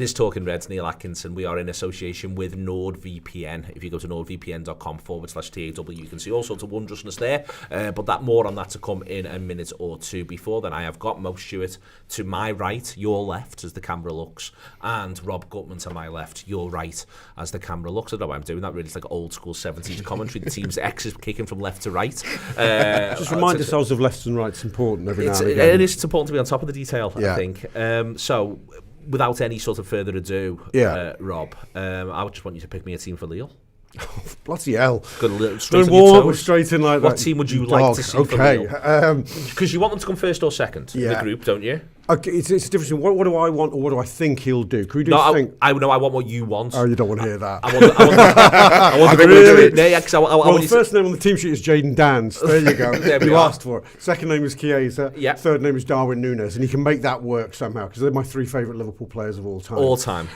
It is Talking Reds, Neil Atkinson. We are in association with NordVPN. If you go to nordvpn.com/TAW, you can see all sorts of wondrousness there. But more on that to come in a minute or two. Before then, I have got Mo Stewart to my right, your left, as the camera looks, and Rob Gutmann to my left, your right, as the camera looks. I don't know why I'm doing that, really. It's like old school 70s commentary. The team's X is kicking from left to right. Just remind ourselves of lefts and rights important every now and again. It's important to be on top of the detail, I think. So, without any sort of further ado, Rob, I just want you to pick me a team for Lille. Oh, bloody hell. Straight in like that. What team would you like to see for Lille? Because you want them to come first or second in the group, don't you? Okay, it's a difference between what do I want or what do I think he'll do? Can we do think? I want what you want. Oh, you don't want to hear that. I want the the first name on the team sheet is Jaden Dans. There you go. You asked for it. Second name is Kaza. Yeah. Third name is Darwin Núñez. And you can make that work somehow because they're my three favourite Liverpool players of all time.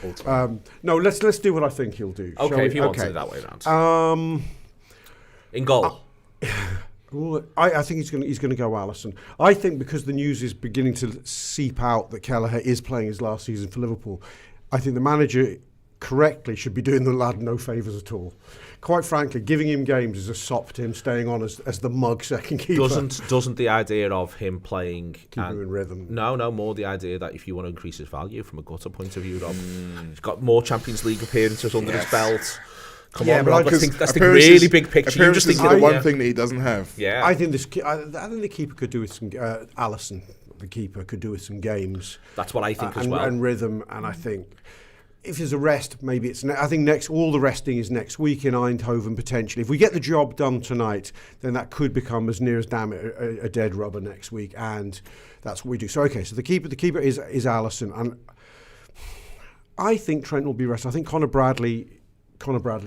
No, let's do what I think he'll do. Okay, if you want to do that way around. In goal. I think he's going to go Alisson. I think because the news is beginning to seep out that Kelleher is playing his last season for Liverpool, I think the manager correctly should be doing the lad no favours at all. Quite frankly, giving him games is a sop to him staying on as the mug second keeper. Doesn't the idea of him playing keep him in rhythm? No, more the idea that if you want to increase his value from a gutter point of view, Rob, he's got more Champions League appearances under his belt. Come on, Rob, let's think really big picture. You just think the one thing that he doesn't have. Yeah, I think the keeper could do with some. Alisson, the keeper, could do with some games. That's what I think as well. And rhythm, and I think if there's a rest, maybe it's. I think all the resting is next week in Eindhoven potentially. If we get the job done tonight, then that could become as near as damn it a dead rubber next week, and that's what we do. So okay, so the keeper is Alisson, and I think Trent will be rested. I think Connor Bradley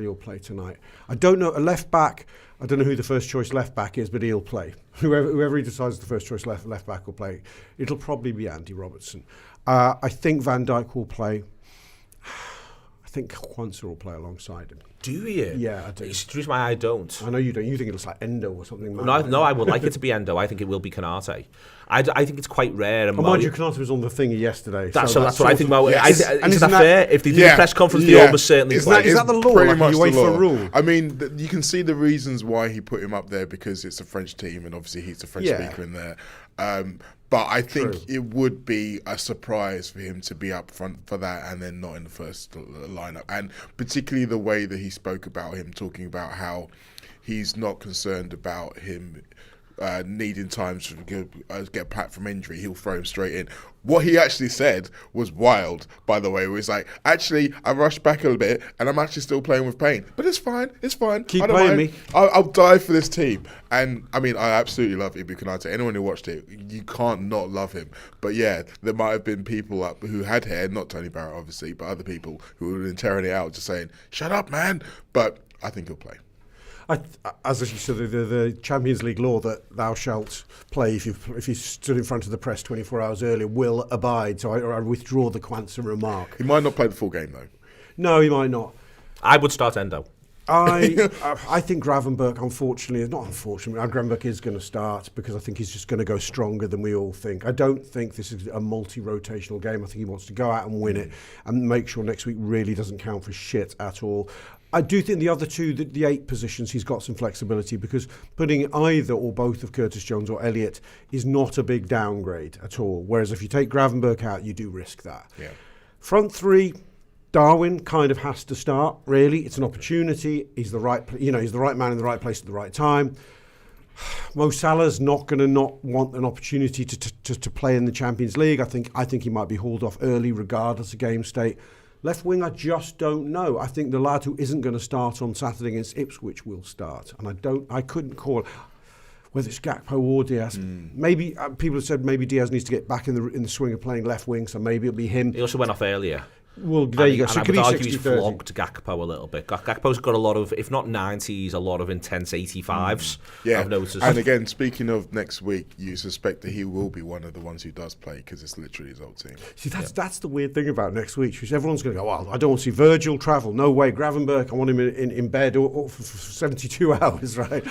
will play tonight. I don't know a left back. I don't know who the first choice left back is, but he'll play. Whoever he decides the first choice left back will play. It'll probably be Andy Robertson. I think Van Dijk will play. I think Kwanzaa will play alongside him. Do you? Yeah, I do. It's the reason why I don't. I know you don't. You think it looks like Endo or something. No, I would like it to be Endo. I think it will be Kanate. I think it's quite rare. Mind you, Kanate was on the thingy yesterday. That's what I think. Well, is that fair? If they do a press conference, they almost certainly play. Is that the law? Pretty much the law. Rule? I mean, you can see the reasons why he put him up there because it's a French team and obviously he's a French speaker in there. But I think it would be a surprise for him to be up front for that and then not in the first lineup. And particularly the way that he spoke about him, talking about how he's not concerned about him needing time to get back from injury. He'll throw him straight in. What he actually said was wild, by the way. It was like, actually, I rushed back a little bit and I'm actually still playing with pain. But it's fine. Keep playing me. I'll die for this team. And, I mean, I absolutely love Ibu Konate. Anyone who watched it, you can't not love him. But, yeah, there might have been people up who had hair, not Tony Barrett, obviously, but other people who would have been tearing it out, just saying, shut up, man. But I think he'll play. As you said, the Champions League law that thou shalt play if you stood in front of the press 24 hours earlier will abide. So I withdraw the Kwanzaa remark. He might not play the full game, though. No, he might not. I would start Endo. I think Gravenberch, Gravenberch is going to start because I think he's just going to go stronger than we all think. I don't think this is a multi-rotational game. I think he wants to go out and win it and make sure next week really doesn't count for shit at all. I do think the other two, the 8 positions, he's got some flexibility because putting either or both of Curtis Jones or Elliott is not a big downgrade at all. Whereas if you take Gravenberch out, you do risk that. Yeah. Front 3, Darwin kind of has to start. Really, it's an opportunity. He's the right man in the right place at the right time. Mo Salah's not going to not want an opportunity to play in the Champions League. I think he might be hauled off early, regardless of game state. Left wing, I just don't know. I think the lad who isn't going to start on Saturday against Ipswich will start, and I couldn't call whether it's Gakpo or Diaz. Maybe people have said maybe Diaz needs to get back in the swing of playing left wing, so maybe it'll be him. He also went off earlier. Well, there you go. So I would argue he's flogged Gakpo a little bit. Gakpo's got a lot of, if not 90s, a lot of intense 85s. Yeah, I've noticed. And again, speaking of next week, you suspect that he will be one of the ones who does play because it's literally his old team. See, that's the weird thing about next week, which everyone's going to go, well, I don't want to see Virgil travel. No way. Gravenberch, I want him in bed or for 72 hours, right?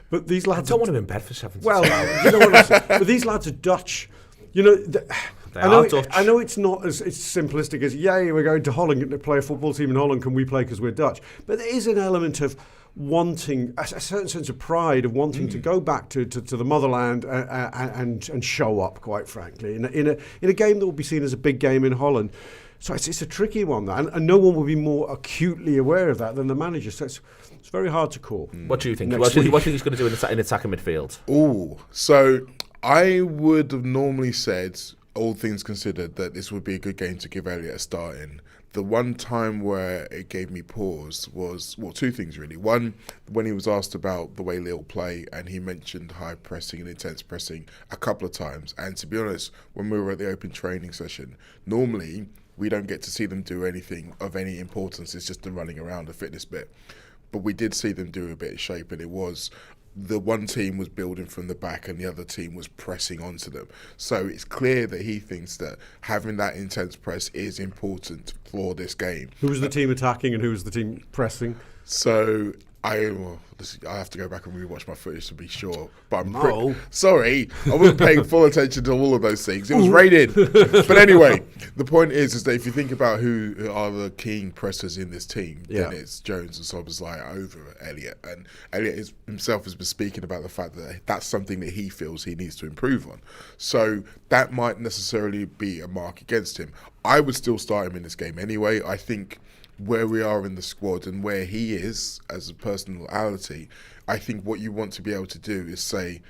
But these lads... I don't want him in bed for 72 hours. You know what I'm saying? But these lads are Dutch. You know... I know it's not as simplistic as, yay, we're going to Holland to play a football team in Holland, can we play because we're Dutch? But there is an element of wanting, a certain sense of pride of wanting to go back to the motherland and show up, quite frankly, in a game that will be seen as a big game in Holland. So it's a tricky one, that, and no one will be more acutely aware of that than the manager. So it's very hard to call. What do you think? What do you think he's going to do in attacking midfield? So I would have normally said, all things considered, that this would be a good game to give Elliott a start in. The one time where it gave me pause was, well, two things really. One, when he was asked about the way Lille play, and he mentioned high pressing and intense pressing a couple of times. And to be honest, when we were at the open training session, normally we don't get to see them do anything of any importance. It's just the running around, the fitness bit. But we did see them do a bit of shape, and it was the one team was building from the back and the other team was pressing onto them. So it's clear that he thinks that having that intense press is important for this game. Who was the team attacking and who was the team pressing? So I have to go back and rewatch my footage to be sure. But sorry, I wasn't paying full attention to all of those things. It was rated. But anyway, the point is that if you think about who are the keen pressers in this team, then it's Jones and Szoboszlai over Elliott. And Elliott himself has been speaking about the fact that that's something that he feels he needs to improve on. So that might necessarily be a mark against him. I would still start him in this game anyway. I think where we are in the squad and where he is as a personality, I think what you want to be able to do is say,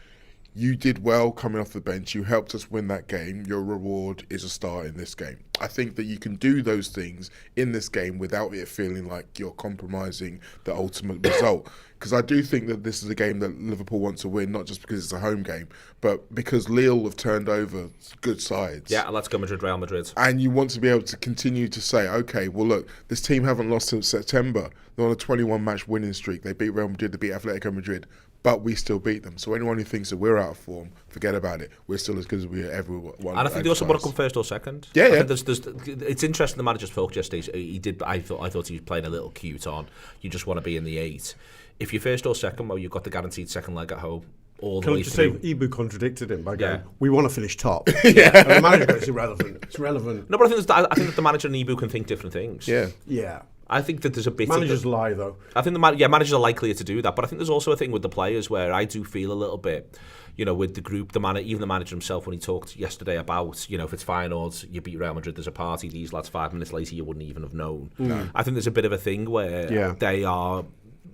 you did well coming off the bench, you helped us win that game, your reward is a start in this game. I think that you can do those things in this game without it feeling like you're compromising the ultimate result. Because I do think that this is a game that Liverpool want to win, not just because it's a home game, but because Lille have turned over good sides. Yeah, let's go Madrid, Real Madrid. And you want to be able to continue to say, okay, well, look, this team haven't lost since September. They're on a 21-match winning streak. They beat Real Madrid, they beat Atletico Madrid, but we still beat them. So anyone who thinks that we're out of form, forget about it. We're still as good as we ever were. And I think they also want to come first or second. Yeah, I think it's interesting the manager spoke yesterday. He did. I thought he was playing a little cute on. You just want to be in the 8. If you're first or second, well, you've got the guaranteed second leg at home. Can I just say, Ibu contradicted him by going, Yeah. we want to finish top. And the manager goes, it's irrelevant. It's relevant. No, but I think that the manager and Ibu can think different things. Yeah. I think that there's a bit Managers lie, though. I think managers are likely to do that, but I think there's also a thing with the players where I do feel a little bit, with the group, even the manager himself when he talked yesterday about, if it's finals, you beat Real Madrid, there's a party, these lads 5 minutes later you wouldn't even have known. No. I think there's a bit of a thing where they are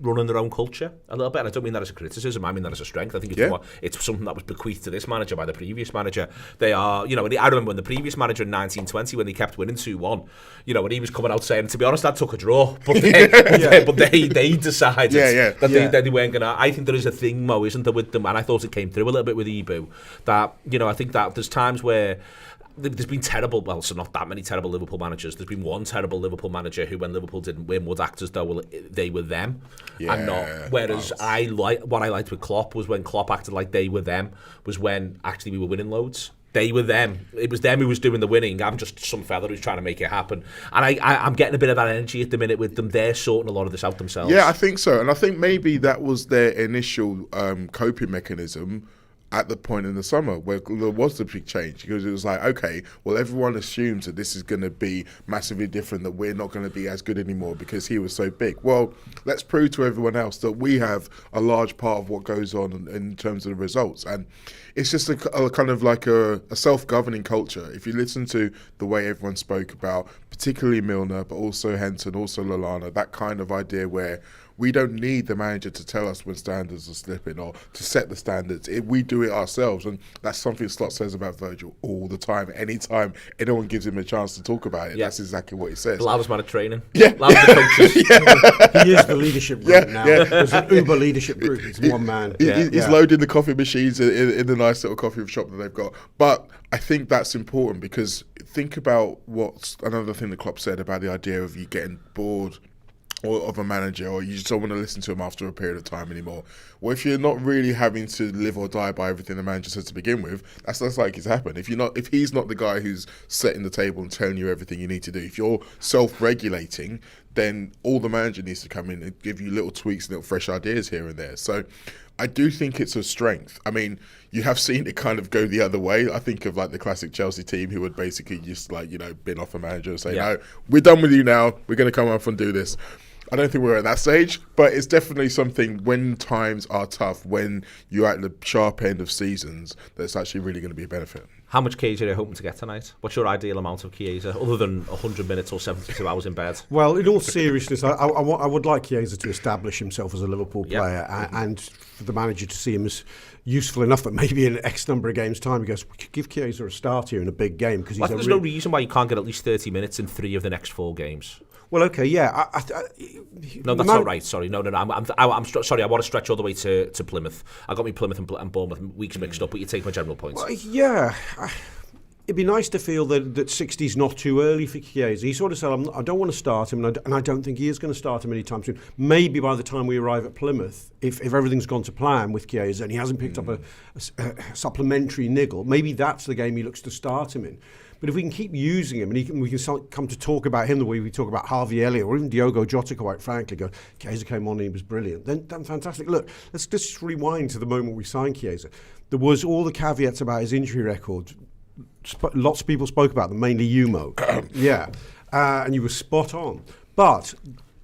running their own culture a little bit, and I don't mean that as a criticism, I mean that as a strength. I think it's something that was bequeathed to this manager by the previous manager. They are, I remember when the previous manager in 1920, when they kept winning 2-1, and he was coming out saying, to be honest, that took a draw, but they decided that they weren't going to. I think there is a thing, Mo, isn't there, with them, and I thought it came through a little bit with Ibu, that, I think that there's times where there's been so not that many terrible Liverpool managers. There's been one terrible Liverpool manager who, when Liverpool didn't win, would act as though they were them and not. Whereas what I liked with Klopp was when Klopp acted like they were them, was when actually we were winning loads. They were them. It was them who was doing the winning. I'm just some fella who's trying to make it happen. And I'm getting a bit of that energy at the minute with them. They're sorting a lot of this out themselves. Yeah, I think so. And I think maybe that was their initial coping mechanism at the point in the summer where there was the big change, because it was like, okay, well, everyone assumes that this is going to be massively different, that we're not going to be as good anymore because he was so big. Well, let's prove to everyone else that we have a large part of what goes on in terms of the results. And it's just a kind of like a self-governing culture. If you listen to the way everyone spoke about, particularly Milner, but also Henson, also Lallana, that kind of idea where we don't need the manager to tell us when standards are slipping or to set the standards. We do it ourselves, and that's something Slot says about Virgil all the time. Anytime anyone gives him a chance to talk about it, that's exactly what he says. The loudest man at training. Yeah. Loudest coaches. He is the leadership group now. There's an Uber leadership group. It's one man. He's loading the coffee machines in the nice little coffee shop that they've got. But I think that's important, because think about what's another thing that Klopp said about the idea of you getting bored of a manager, or you just don't want to listen to him after a period of time anymore. Well, if you're not really having to live or die by everything the manager says to begin with, that's like it's happened. If he's not the guy who's setting the table and telling you everything you need to do, if you're self-regulating, then all the manager needs to come in and give you little tweaks and little fresh ideas here and there. So I do think it's a strength. I mean, you have seen it kind of go the other way. I think of like the classic Chelsea team who would basically just like, bin off a manager and say, no, we're done with you now. We're going to come up and do this. I don't think we're at that stage, but it's definitely something when times are tough, when you're at the sharp end of seasons, that's actually really going to be a benefit. How much Kaza are you hoping to get tonight? What's your ideal amount of Kaza, other than 100 minutes or 72 hours in bed? Well, in all seriousness, I would like Kaza to establish himself as a Liverpool player and for the manager to see him as useful enough that maybe in X number of games' time he goes, we could give Kaza a start here in a big game. Because there's no reason why you can't get at least 30 minutes in 3 of the next 4 games. Well, okay, yeah. No, that's not right. Sorry, no. I'm sorry. I want to stretch all the way to Plymouth. I got me Plymouth and Bournemouth weeks mixed up, but you take my general points. Well, yeah. It'd be nice to feel that 60's not too early for Chiesa. He sort of said, I don't want to start him, and I don't think he is going to start him anytime soon. Maybe by the time we arrive at Plymouth, if everything's gone to plan with Chiesa and he hasn't picked up a supplementary niggle, maybe that's the game he looks to start him in. But if we can keep using him, and we can come to talk about him the way we talk about Harvey Elliott or even Diogo Jota, quite frankly, go, Chiesa came on and he was brilliant, then fantastic. Look, let's just rewind to the moment we signed Chiesa. There was all the caveats about his injury record. Lots of people spoke about them, mainly you, Mo. And you were spot on. But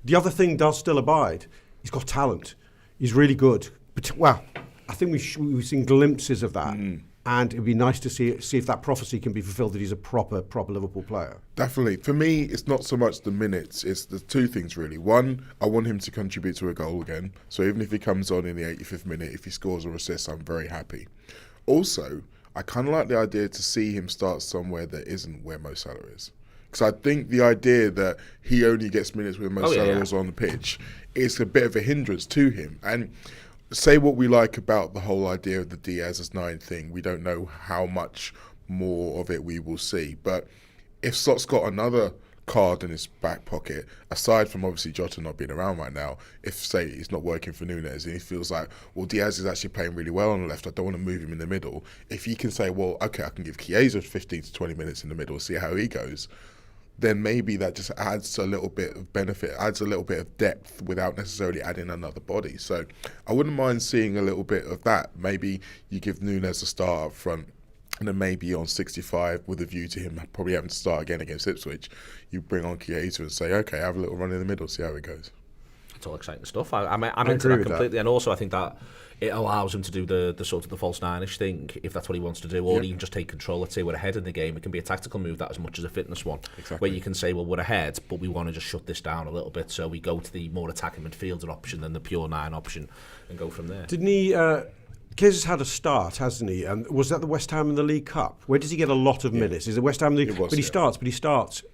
the other thing does still abide. He's got talent. He's really good. But, well, I think we've seen glimpses of that. And it'd be nice to see if that prophecy can be fulfilled, that he's a proper Liverpool player. Definitely. For me, it's not so much the minutes, it's the 2 things really. One, I want him to contribute to a goal again. So even if he comes on in the 85th minute, if he scores or assists, I'm very happy. Also, I kind of like the idea to see him start somewhere that isn't where Mo Salah is. Because I think the idea that he only gets minutes when Mo Salah is on the pitch is a bit of a hindrance to him. And say what we like about the whole idea of the Diaz as 9 thing, we don't know how much more of it we will see. But if Slot's got another card in his back pocket, aside from obviously Jota not being around right now, if say he's not working for Nunes and he feels like, well, Diaz is actually playing really well on the left, I don't want to move him in the middle. If he can say, well, okay, I can give Chiesa 15 to 20 minutes in the middle, see how he goes, then maybe that just adds a little bit of benefit, adds a little bit of depth without necessarily adding another body. So I wouldn't mind seeing a little bit of that. Maybe you give Nunes a start up front, and then maybe on 65, with a view to him probably having to start again against Ipswich, you bring on Chiesa and say, okay, have a little run in the middle, see how it goes. It's all exciting stuff. I'm into that completely. And also I think that it allows him to do the sort of the false nine-ish thing, if that's what he wants to do, or even just take control. Let's say we're ahead in the game. It can be a tactical move that as much as a fitness one, where you can say, well, we're ahead, but we want to just shut this down a little bit, so we go to the more attacking midfielder option than the pure 9 option and go from there. Didn't he... Kaza's had a start, hasn't he? And was that the West Ham in the League Cup? Where does he get a lot of minutes? Is it West Ham? But he starts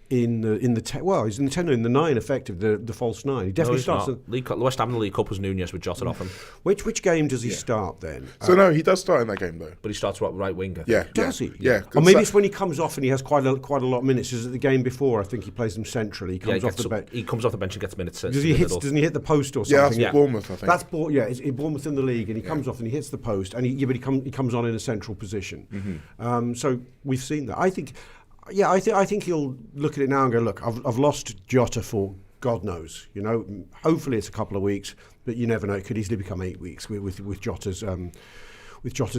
in the 10. Well, he's in the 10 or in the 9, effective the false 9. He definitely starts. The West Ham in the League Cup was Nunes with Jota off him. Which game does he start then? So no, he does start in that game though. But he starts right winger. Yeah, does he? Yeah. Or maybe it's when he comes off and he has quite a lot of minutes. Is it the game before? I think he plays them centrally. He comes off the bench. He comes off the bench and gets minutes. Doesn't he hit the post or something? Yeah, that's Bournemouth, I think. That's it's Bournemouth in the league, and he comes off and he hits the post, and he comes on in a central position. So we've seen that. I think he'll look at it now and go, look, I've lost Jota for God knows. Hopefully it's a couple of weeks, but you never know. It could easily become 8 weeks with Jota's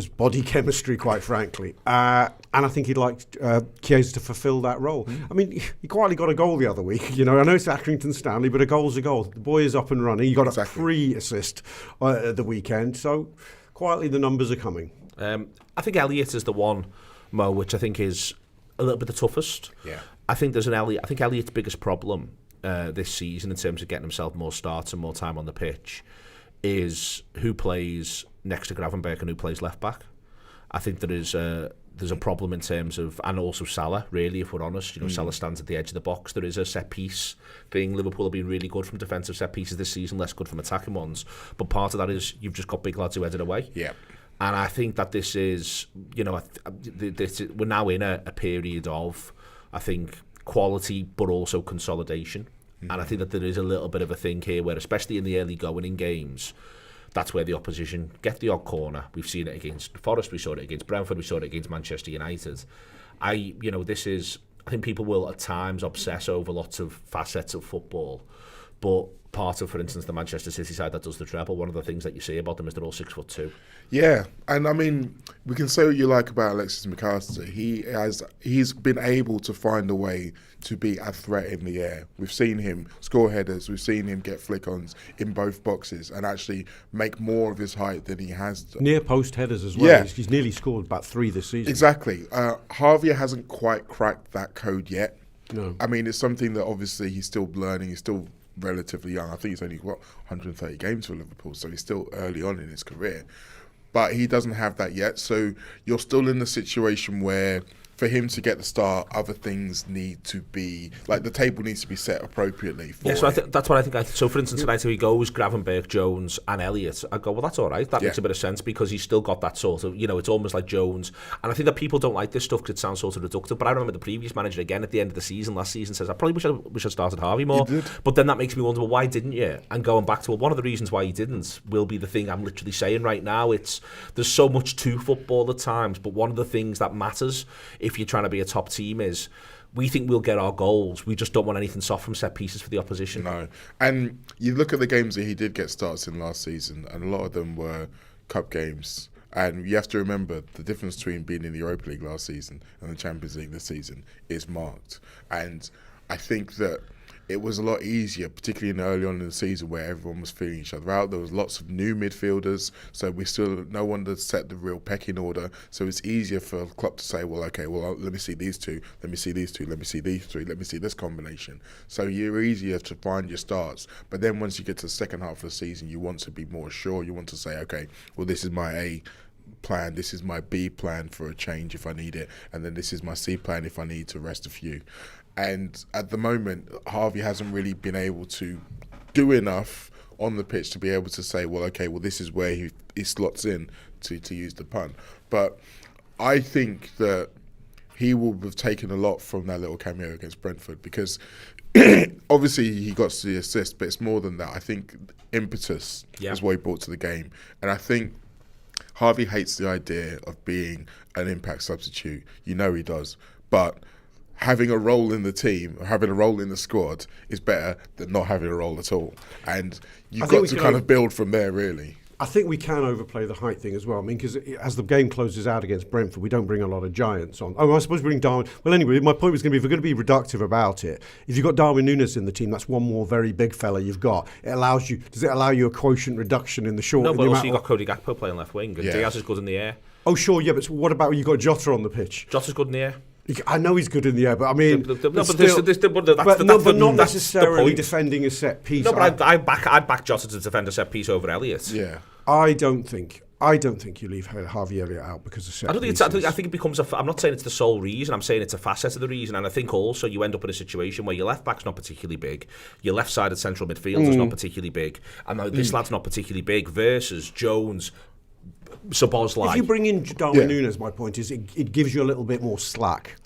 body chemistry, quite frankly. And I think he'd like Chiesa to fulfil that role. I mean, he quietly got a goal the other week. I know it's Accrington Stanley, but a goal's a goal. The boy is up and running. He got a free assist at the weekend. So quietly the numbers are coming. I think Elliott is the one, Mo, which I think is a little bit the toughest. Yeah. I think Elliott's biggest problem this season in terms of getting himself more starts and more time on the pitch is who plays next to Gravenberch and who plays left back. I think there's a problem in terms of, and also Salah, really, if we're honest. Salah stands at the edge of the box. There is a set piece thing. Liverpool have been really good from defensive set pieces this season, less good from attacking ones. But part of that is you've just got big lads who head it away. Yeah. And I think that this is, we're now in a period of, I think, quality but also consolidation. And I think that there is a little bit of a thing here where, especially in the early going in games, that's where the opposition get the odd corner. We've seen it against Forest, we saw it against Brentford, we saw it against Manchester United. I think people will at times obsess over lots of facets of football. but part of, for instance, the Manchester City side that does the treble, one of the things that you see about them is they're all 6'2". Yeah, and I mean, we can say what you like about Alexis McAllister. He's been able to find a way to be a threat in the air. We've seen him score headers, we've seen him get flick-ons in both boxes and actually make more of his height than he has done. Near post headers as well. Yeah. He's nearly scored about 3 this season. Exactly. Harvey hasn't quite cracked that code yet. No. I mean, it's something that obviously he's still learning. He's still relatively young. I think he's only 130 games for Liverpool, so he's still early on in his career. But he doesn't have that yet, so you're still in the situation where for him to get the start, other things need to be, like the table needs to be set appropriately for so that's what I think. So for instance, tonight he goes Gravenberch, Jones and Elliott. I go, well, that's all right. That makes a bit of sense because he's still got that sort of, it's almost like Jones. And I think that people don't like this stuff because it sounds sort of reductive. But I remember the previous manager again at the end of the season, last season, says, I probably wish I started Harvey more. But then that makes me wonder, well, why didn't you? And going back to, well, one of the reasons why he didn't will be the thing I'm literally saying right now. There's so much to football at times, but one of the things that matters if you're trying to be a top team is we think we'll get our goals. We just don't want anything soft from set pieces for the opposition. No. And you look at the games that he did get starts in last season, and a lot of them were cup games. And you have to remember the difference between being in the Europa League last season and the Champions League this season is marked. And I think that it was a lot easier, particularly early on in the season where everyone was feeling each other out. There was lots of new midfielders, so no one had set the real pecking order. So it's easier for Klopp to say, well, okay, well, let me see these two, let me see these two, let me see these three, let me see this combination. So you're easier to find your starts. But then once you get to the second half of the season, you want to be more sure. You want to say, okay, well, this is my A plan, this is my B plan for a change if I need it, and then this is my C plan if I need to rest a few. And at the moment, Harvey hasn't really been able to do enough on the pitch to be able to say, well, okay, well, this is where he slots in, to use the pun. But I think that he will have taken a lot from that little cameo against Brentford because obviously he got the assist, but it's more than that. I think impetus is what he brought to the game. And I think Harvey hates the idea of being an impact substitute. You know he does. But having a role in the team, or having a role in the squad is better than not having a role at all. And you've got to kind of build from there, really. I think we can overplay the height thing as well. I mean, because as the game closes out against Brentford, we don't bring a lot of giants on. Oh, I suppose we bring Darwin. Well, anyway, my point was going to be, if we're going to be reductive about it, if you've got Darwin Núñez in the team, that's one more very big fella you've got. Does it allow you a quotient reduction in the short? No, but also you've got Cody Gakpo playing left wing, and Diaz is good in the air. Oh, sure, yeah, but what about when you've got Jota on the pitch? Jota's good in the air. I know he's good in the air, but I mean, but not necessarily defending a set piece. No, but I'd back Jota to defend a set piece over Elliott. Yeah, I don't think you leave Harvey Elliott out because of set pieces. I think it becomes I'm not saying it's the sole reason. I'm saying it's a facet of the reason, and I think also you end up in a situation where your left back's not particularly big, your left-sided central midfielder's not particularly big, and this lad's not particularly big versus Jones. If you bring in Darwin Núñez, my point is it gives you a little bit more slack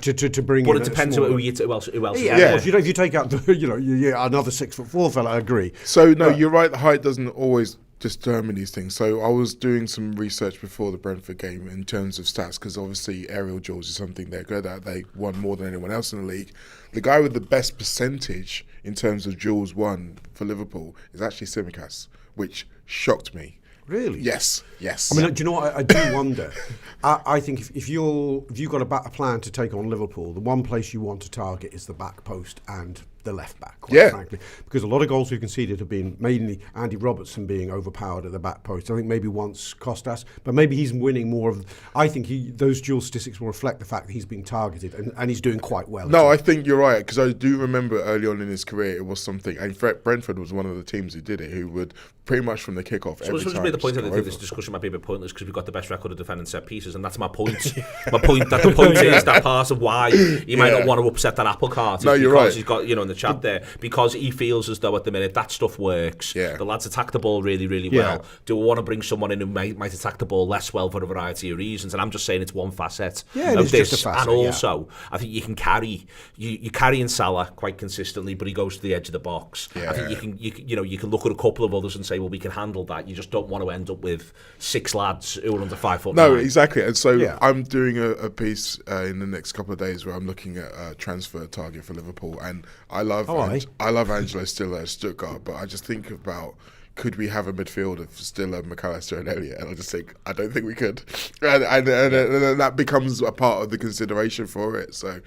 to bring in. But it depends who else. Yeah. If you take out another 6'4" fella, I agree. So no, you're right. The height doesn't always determine these things. So I was doing some research before the Brentford game in terms of stats because obviously aerial duels is something they're good at. They won more than anyone else in the league. The guy with the best percentage in terms of duels won for Liverpool is actually Tsimikas, which shocked me. Really? Yes. I mean, do you know what? I do wonder. I think if you've got a plan to take on Liverpool, the one place you want to target is the back post and the left back, quite frankly. Because a lot of goals we've conceded have been mainly Andy Robertson being overpowered at the back post. I think maybe once Costas, but maybe he's winning more of. I think those dual statistics will reflect the fact that he's being targeted and he's doing quite well. No, I think you're right because I do remember early on in his career it was something. And Brentford was one of the teams who did it, who would pretty much from the kickoff. So every time. The point I think this discussion might be a bit pointless because we've got the best record of defending set pieces, and that's my point. My point is that part of why he might not want to upset that apple cart. No, you're right. He's got in the chat there because he feels as though at the minute that stuff works. Yeah. The lads attack the ball really, really well. Do we want to bring someone in who might attack the ball less well for a variety of reasons? And I'm just saying it's one facet of this. Just a facet, and also, I think you can carry you're carrying Salah quite consistently, but he goes to the edge of the box. I think you can look at a couple of others and say, well, we can handle that. You just don't want to end up with 6 lads who are under 5'9". No, exactly. And so I'm doing a piece in the next couple of days where I'm looking at a transfer target for Liverpool, and love Angelo Stiller at Stuttgart, but I just think about, could we have a midfield of Stiller, McAllister and Elliott? And I just think, I don't think we could. And that becomes a part of the consideration for it. So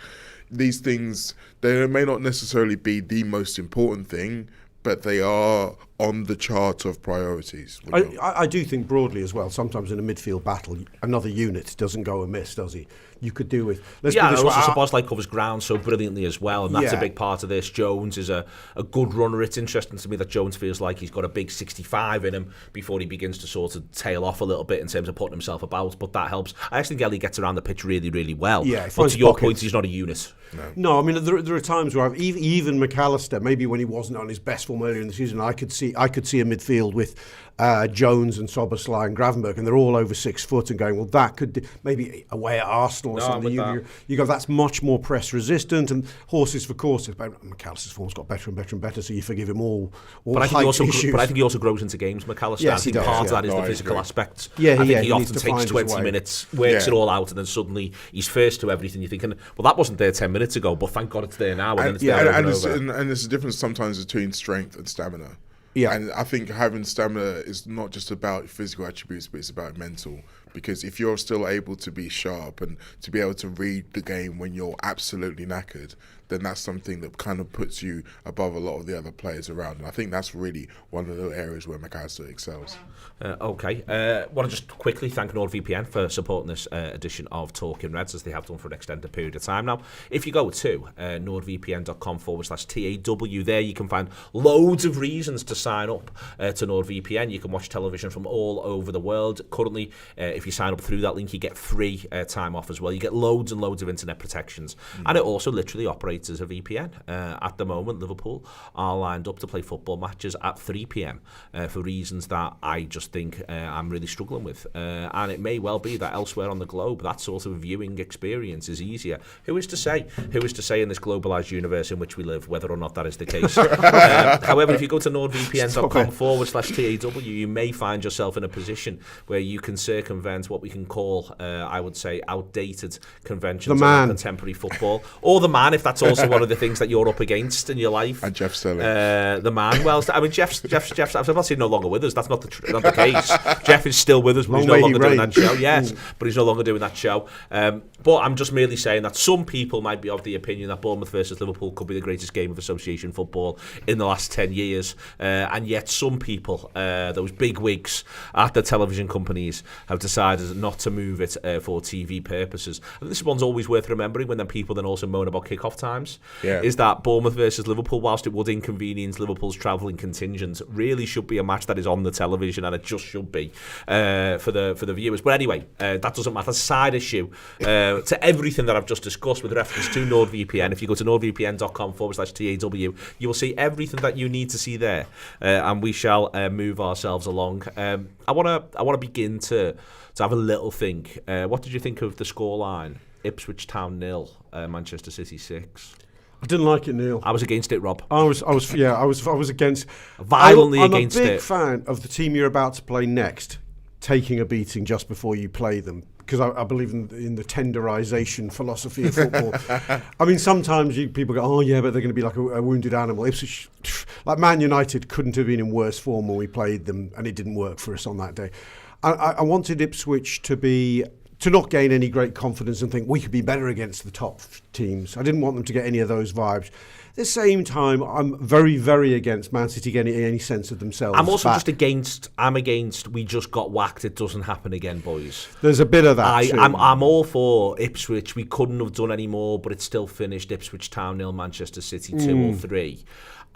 these things, they may not necessarily be the most important thing, but they are on the chart of priorities. I do think broadly as well, sometimes in a midfield battle, another unit doesn't go amiss, does he? You could do with... and also Szoboszlai covers ground so brilliantly as well, and that's a big part of this. Jones is a good runner. It's interesting to me that Jones feels like he's got a big 65 in him before he begins to sort of tail off a little bit in terms of putting himself about, but that helps. I actually think Ellie gets around the pitch really, really well. Yeah, but to your point, he's not a unit. No, I mean, there are times where even McAllister, maybe when he wasn't on his best form earlier in the season, I could see a midfield with Jones and Szoboszlai and Gravenberch, and they're all over 6 foot, and going, well, that could maybe away at Arsenal or something. You go, that's much more press resistant, and horses for courses. But McAllister's form's got better and better and better, so you forgive him all but I think he also grows into games, McAllister. Yes, I think part of that is the physical aspect. Yeah, I think he needs often to takes 20 minutes, works it all out, and then suddenly he's first to everything. You're thinking, well, that wasn't there 10 minutes ago, but thank God it's there now. And there's a difference sometimes between strength and stamina. Yeah. And I think having stamina is not just about physical attributes, but it's about mental. Because if you're still able to be sharp and to be able to read the game when you're absolutely knackered, then that's something that kind of puts you above a lot of the other players around. And I think that's really one of the areas where McAllister excels. Okay. Want to just quickly thank NordVPN for supporting this edition of Talking Reds, as they have done for an extended period of time now. If you go to nordvpn.com/TAW, there you can find loads of reasons to sign up to NordVPN. You can watch television from all over the world. Currently, if you sign up through that link, you get free time off as well. You get loads and loads of internet protections. And it also literally operates as a VPN. At the moment, Liverpool are lined up to play football matches at 3 p.m. For reasons that I just think I'm really struggling with. And it may well be that elsewhere on the globe, that sort of viewing experience is easier. Who is to say? Who is to say in this globalised universe in which we live, whether or not that is the case? However, if you go to nordvpn.com/TAW, you may find yourself in a position where you can circumvent what we can call, I would say, outdated conventions of contemporary football. Or the man, if that's also one of the things that you're up against in your life. And Jeff Stelling. The man. Well, I mean, Jeff's I'm not saying no longer with us. That's not the case. Jeff is still with us, but he's no longer doing that show. Yes, but he's no longer doing that show. But I'm just merely saying that some people might be of the opinion that Bournemouth versus Liverpool could be the greatest game of association football in the last 10 years. And yet some people, those big wigs at the television companies, have decided not to move it for TV purposes. And this one's always worth remembering when then people then also moan about kick-off times. Yeah. Is that Bournemouth versus Liverpool, whilst it would inconvenience Liverpool's travelling contingent, really should be a match that is on the television, and it just should be for the viewers. But anyway, that doesn't matter. Side issue to everything that I've just discussed with reference to NordVPN. If you go to nordvpn.com/TAW, you will see everything that you need to see there, and we shall move ourselves along. I want to begin to have a little think. What did you think of the scoreline? Ipswich Town 0, Manchester City 6. I didn't like it, Neil. I was against it, Rob. I was against. Violently against it. I'm a big fan of the team you're about to play next taking a beating just before you play them, because I believe in the tenderisation philosophy of football. I mean, sometimes people go, oh yeah, but they're going to be like a wounded animal. Ipswich, like Man United, couldn't have been in worse form when we played them, and it didn't work for us on that day. I wanted Ipswich to not gain any great confidence and think we could be better against the top teams. I didn't want them to get any of those vibes. At the same time, I'm very, very against Man City getting any sense of themselves. I'm also against we just got whacked, it doesn't happen again, boys. There's a bit of that too. I'm all for Ipswich. We couldn't have done any more, but it's still finished. Ipswich Town 0, Manchester City 2 or 3.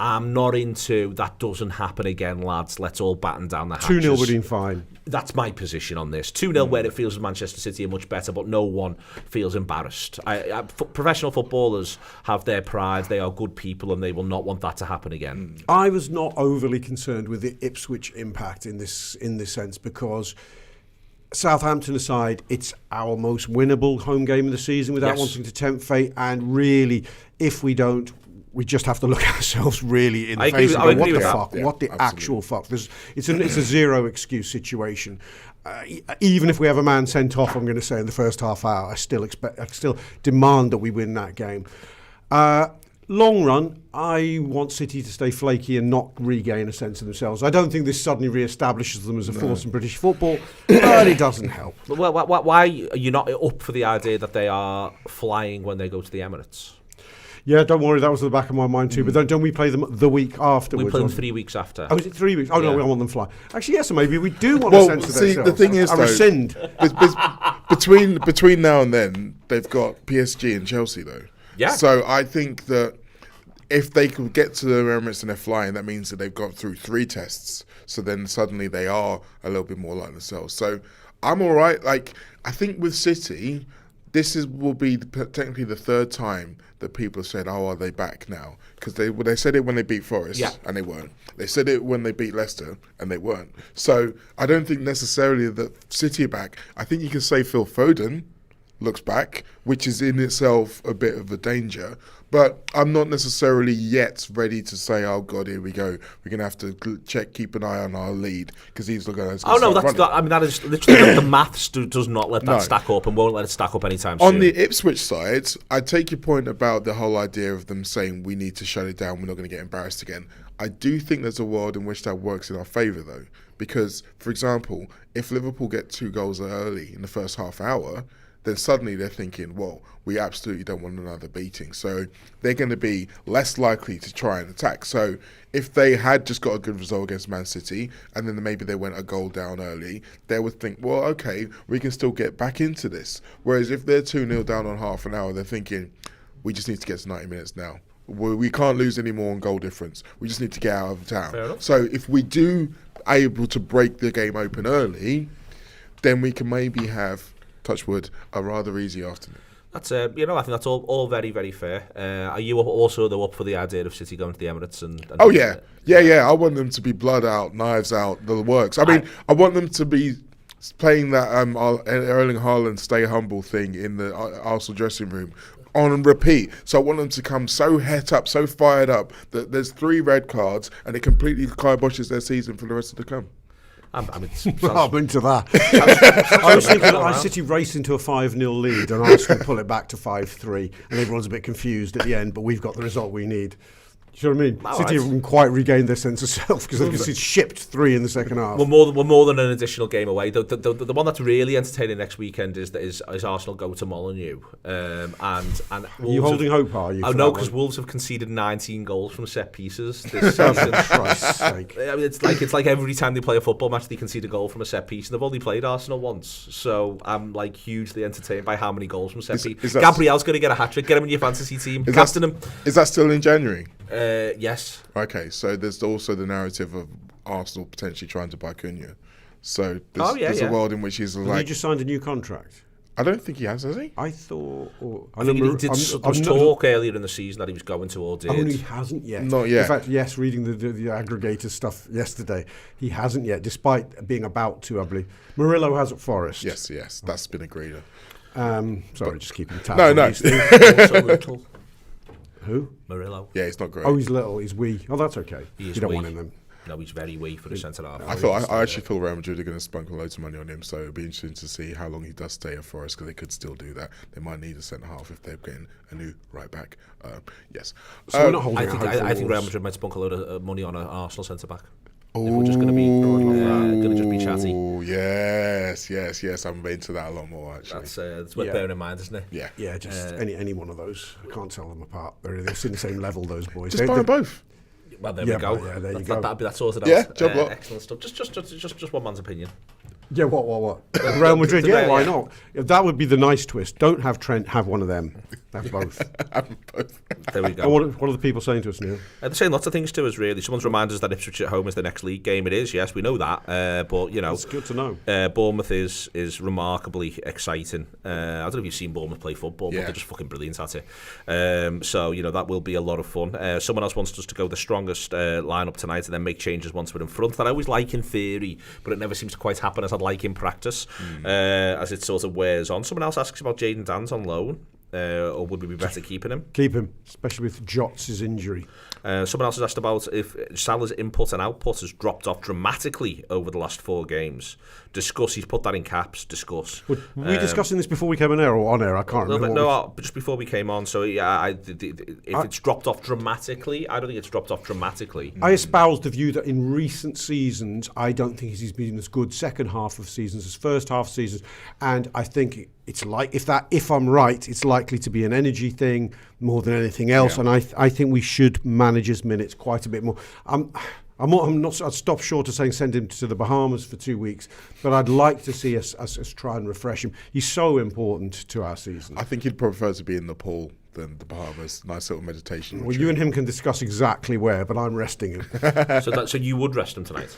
I'm not into that doesn't happen again, lads. Let's all batten down the hatches. 2-0 would have been fine. That's my position on this. 2-0 where it feels as Manchester City are much better, but no one feels embarrassed. Professional footballers have their pride. They are good people, and they will not want that to happen again. I was not overly concerned with the Ipswich impact in this sense, because Southampton aside, it's our most winnable home game of the season without wanting to tempt fate. And really, if we don't, we just have to look at ourselves really in the face and go, what the fuck? Yeah, what the absolutely. actual fuck? It's a zero excuse situation. Even if we have a man sent off, I'm going to say in the first half hour, I still demand that we win that game. long run, I want City to stay flaky and not regain a sense of themselves. I don't think this suddenly re-establishes them as a force in British football, but it doesn't help. Well, why are you not up for the idea that they are flying when they go to the Emirates? Yeah, don't worry, that was at the back of my mind too. But don't we play them the week afterwards? We play them 3 weeks after. Oh, is it 3 weeks? Oh, no, Yeah. we want them fly. Actually, yes, so maybe we do want a sense of themselves. The thing is, I rescind. between now and then, they've got PSG and Chelsea, though. Yeah. So I think that if they could get to the Emirates and they're flying, that means that they've gone through 3 tests. So then suddenly they are a little bit more like themselves. So I'm all right. Like, I think with City, will be technically the 3rd time that people have said, "Oh, are they back now?" Because they said it when they beat Forest, and they weren't. They said it when they beat Leicester, and they weren't. So I don't think necessarily that City are back. I think you can say Phil Foden looks back, which is in itself a bit of a danger. But I'm not necessarily yet ready to say, "Oh God, here we go. We're gonna have to keep an eye on our lead because he's looking at us." Oh no, that is literally the maths does not let that stack up and won't let it stack up anytime soon. On the Ipswich side, I take your point about the whole idea of them saying we need to shut it down. We're not going to get embarrassed again. I do think there's a world in which that works in our favour though, because for example, if Liverpool get 2 goals early in the first half hour, then suddenly they're thinking, well, we absolutely don't want another beating. So they're going to be less likely to try and attack. So if they had just got a good result against Man City and then maybe they went a goal down early, they would think, well, okay, we can still get back into this. Whereas if they're 2-0 down on half an hour, they're thinking, we just need to get to 90 minutes now. We can't lose any more on goal difference. We just need to get out of town. So if we do able to break the game open early, then we can maybe have, touch wood, a rather easy afternoon. That's I think that's all very, very fair. Are you also though up for the idea of City going to the Emirates and oh yeah. I want them to be blood out, knives out, the works. I mean, I want them to be playing that Erling Haaland stay humble thing in the Arsenal dressing room on repeat. So I want them to come so het up, so fired up that there's 3 red cards and it completely kiboshes their season for the rest of the come. I'm into that. I was thinking City race into a 5-0 lead and Arsenal pull it back to 5-3 and everyone's a bit confused at the end, but we've got the result we need. Do you know what I mean? City haven't quite regained their sense of self because they've shipped 3 in the second half. We're more than an additional game away. The one that's really entertaining next weekend is Arsenal go to Molineux. And are you holding hope? Are you? Oh no, because Wolves have conceded 19 goals from set pieces this season. Christ's sake! I mean, it's like every time they play a football match, they concede a goal from a set piece, and they've only played Arsenal once. So I'm like hugely entertained by how many goals from set piece. Gabriel's going to get a hat trick. Get him in your fantasy team. Casting him. Is that still in January? Yes. Okay, so there's also the narrative of Arsenal potentially trying to buy Cunha. So there's a world in which he's like... He just signed a new contract. I don't think he has he? I thought... There was talk earlier in the season that he was going to or did. Oh, he hasn't yet. Not yet. In fact, yes, reading the aggregator stuff yesterday, he hasn't yet, despite being about to, I believe. Murillo has at Forest. Yes, that's been agreed on. Sorry, just keeping tabs. No. Also little. Who? Murillo. Yeah, he's not great. Oh, he's little. He's wee. Oh, that's okay. You don't want him then. No, he's very wee for the centre half. I actually feel Real Madrid are going to spunk loads of money on him, so it'll be interesting to see how long he does stay at Forest because they could still do that. They might need a centre half if they're getting a new right back. Yes. So we're not holding I think Real Madrid might spunk a load of money on an Arsenal centre back. If we're just going to be chatty. Oh yes. I'm into that a lot more actually. That's worth bearing in mind, isn't it? Yeah. Just any one of those. I can't tell them apart. They're in the same level. Those boys. Just buy them both. Well, there we go. Yeah, there you go. That'd be that sorted out. Yeah, job lot. Excellent stuff. Just one man's opinion. Yeah, what? Real Madrid, why not? That would be the nice twist. Don't have Trent, have one of them. Have both. There we go. And what are the people saying to us, Neil? They're saying lots of things to us, really. Someone's reminded us that Ipswich at home is the next league game. It is, yes, we know that. But, you know... It's good to know. Bournemouth is remarkably exciting. I don't know if you've seen Bournemouth play football, but they're just fucking brilliant at it. So, you know, that will be a lot of fun. Someone else wants us to go the strongest lineup tonight and then make changes once we're in front. That I always like in theory, but it never seems to quite happen as I'd like in practice, as it sort of wears on. Someone else asks about Jayden Dan's on loan. Or would we be better keeping him? Keep him, especially with Jots' injury. Someone else has asked about if Salah's input and output has dropped off dramatically over the last 4 games. Discuss. He's put that in caps. Discuss. Were we discussing this before we came on air or on air? I can't remember. No, just before we came on. So yeah, if it's dropped off dramatically, I don't think it's dropped off dramatically. I espoused the view that in recent seasons, I don't think he's been as good second half of seasons as first half of seasons, and I think it's like if I'm right, it's likely to be an energy thing more than anything else, and I think we should manage his minutes quite a bit more. I'd stop short of saying send him to the Bahamas for 2 weeks, but I'd like to see us try and refresh him. He's so important to our season. I think he'd prefer to be in Nepal than the Bahamas. Nice little meditation. Well, you and him can discuss exactly where, but I'm resting him. So you would rest him tonight?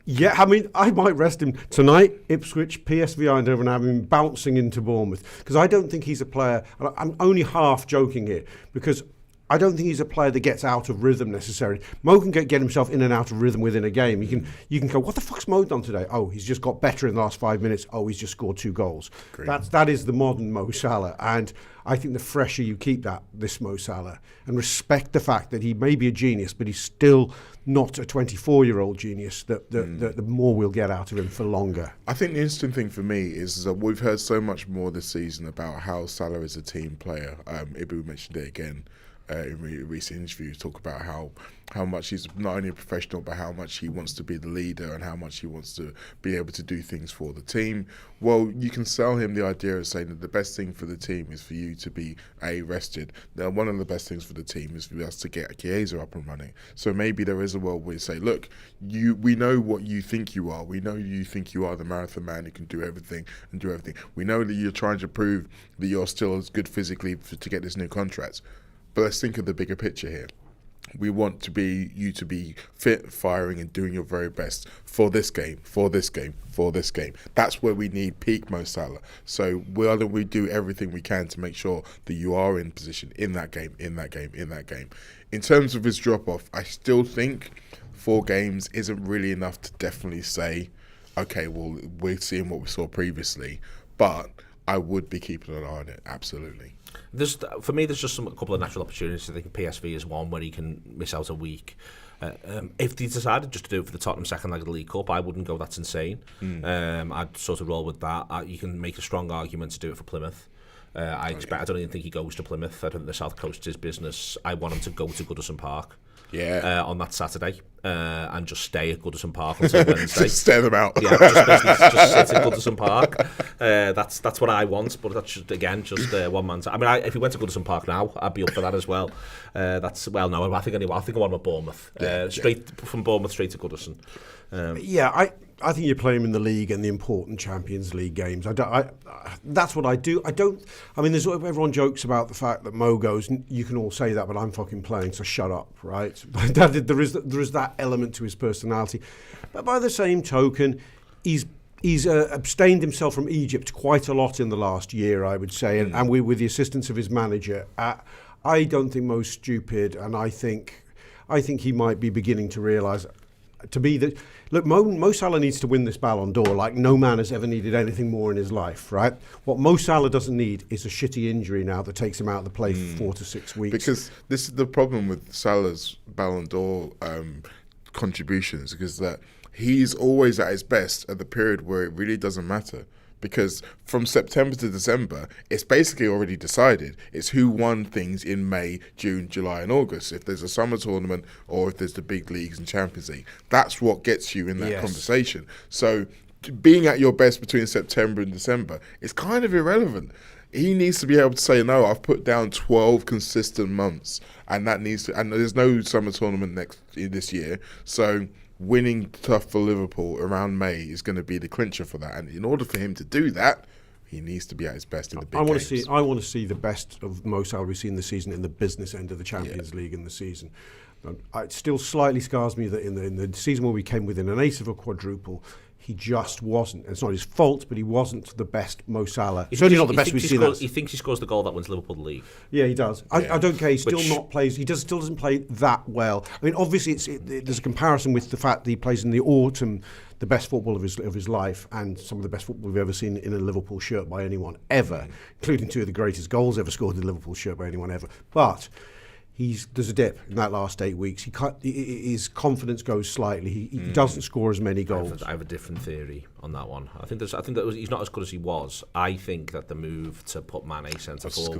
Yeah, I mean, I might rest him tonight. Ipswich, PSV Eindhoven, and have him bouncing into Bournemouth, because I don't think he's a player. I'm only half joking here, because I don't think he's a player that gets out of rhythm necessarily. Mo can get himself in and out of rhythm within a game. You can go, what the fuck's Mo done today? Oh, he's just got better in the last 5 minutes. Oh, he's just scored 2 goals. That is the modern Mo Salah, and I think the fresher you keep this Mo Salah, and respect the fact that he may be a genius, but he's still not a 24-year-old genius, the more we'll get out of him for longer. I think the interesting thing for me is that we've heard so much more this season about how Salah is a team player. Ibu mentioned it again in recent interviews, talk about how much he's not only a professional, but how much he wants to be the leader and how much he wants to be able to do things for the team. Well, you can sell him the idea of saying that the best thing for the team is for you to be rested. Now, one of the best things for the team is for us to get Kaza up and running. So maybe there is a world where you say, look, we know what you think you are. We know you think you are the marathon man who can do everything and do everything. We know that you're trying to prove that you're still as good physically to get this new contract. But let's think of the bigger picture here. We want you to be fit, firing, and doing your very best for this game, for this game, for this game. That's where we need peak Mo Salah. So why don't we do everything we can to make sure that you are in position in that game, in that game, in that game. In terms of his drop-off, I still think 4 games isn't really enough to definitely say, okay, well, we're seeing what we saw previously. But I would be keeping an eye on it, absolutely. For me, there's just a couple of natural opportunities. I think PSV is one where he can miss out a week. If they decided just to do it for the Tottenham second leg of the League Cup, I wouldn't go, that's insane. I'd sort of roll with that. You can make a strong argument to do it for Plymouth. I don't even think he goes to Plymouth. I don't think the South Coast is his business. I want him to go to Goodison Park. On that Saturday and just stay at Goodison Park until Wednesday. Just stare them out. Yeah, just sit at Goodison Park. That's what I want, but that's just one man's. I mean, if he went to Goodison Park now, I'd be up for that as well. I think I want him at Bournemouth. Straight from Bournemouth straight to Goodison. I think you play him in the league and the important Champions League games. That's what I do. I mean, everyone jokes about the fact that Mo goes. You can all say that, but I'm fucking playing, so shut up, right? There is that element to his personality. But by the same token, he's abstained himself from Egypt quite a lot in the last year, I would say, and with the assistance of his manager. I don't think Mo's stupid, and I think he might be beginning to realise. Mo Salah needs to win this Ballon d'Or like no man has ever needed anything more in his life, right? What Mo Salah doesn't need is a shitty injury now that takes him out of the play for 4 to 6 weeks. Because this is the problem with Salah's Ballon d'Or contributions, because that he's always at his best at the period where it really doesn't matter. Because from September to December, it's basically already decided. It's who won things in May, June, July and August. If there's a summer tournament or if there's the big leagues and Champions League, that's what gets you in that conversation. So being at your best between September and December is kind of irrelevant. He needs to be able to say, no, I've put down 12 consistent months and there's no summer tournament this year. So winning tough for Liverpool around May is going to be the clincher for that. And in order for him to do that, he needs to be at his best in the big games. I want to see the best of Mo Salah we've seen this season in the business end of the Champions League in the season. It still slightly scars me that in the season where we came within an ace of a quadruple, he just wasn't. It's not his fault, but he wasn't the best Mo Salah. Certainly not the best we've seen. He thinks he scores the goal that wins Liverpool the league. Yeah, he does. I don't care. He still doesn't play that well. I mean, obviously, there's a comparison with the fact that he plays in the autumn the best football of his life and some of the best football we've ever seen in a Liverpool shirt by anyone ever, including 2 of the greatest goals ever scored in a Liverpool shirt by anyone ever. But there's a dip in that last 8 weeks. His confidence goes slightly. He doesn't score as many goals. I have a different theory on that one. I think that he's not as good as he was. I think that the move to put Mane centre forward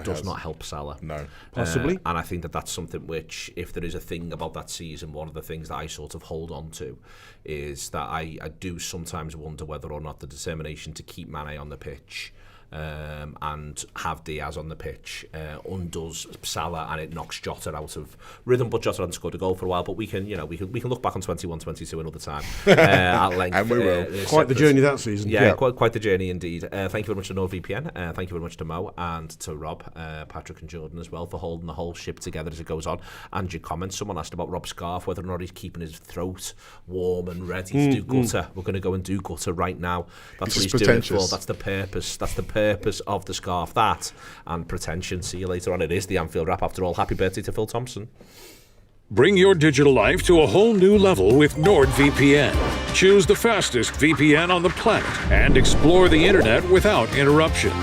does not help Salah. No, possibly. And I think that that's something which, if there is a thing about that season, one of the things that I sort of hold on to is that I do sometimes wonder whether or not the determination to keep Mane on the pitch and have Diaz on the pitch undoes Salah, and it knocks Jota out of rhythm. But Jota hadn't scored a goal for a while. But we can look back on 21-22 another time at length. And we will. Quite the journey that season. Yeah. Quite the journey indeed. Thank you very much to NordVPN. Thank you very much to Mo and to Rob, Patrick and Jordan as well for holding the whole ship together as it goes on. And your comments. Someone asked about Rob Scarf, whether or not he's keeping his throat warm and ready to do gutter. We're going to go and do gutter right now. That's what he's doing it for. That's the purpose. That's the purpose of the scarf. That and pretension. See you later on. It is the Anfield Wrap after all. Happy birthday to Phil Thompson. Bring your digital life to a whole new level with NordVPN. Choose the fastest VPN on the planet and explore the internet without interruption.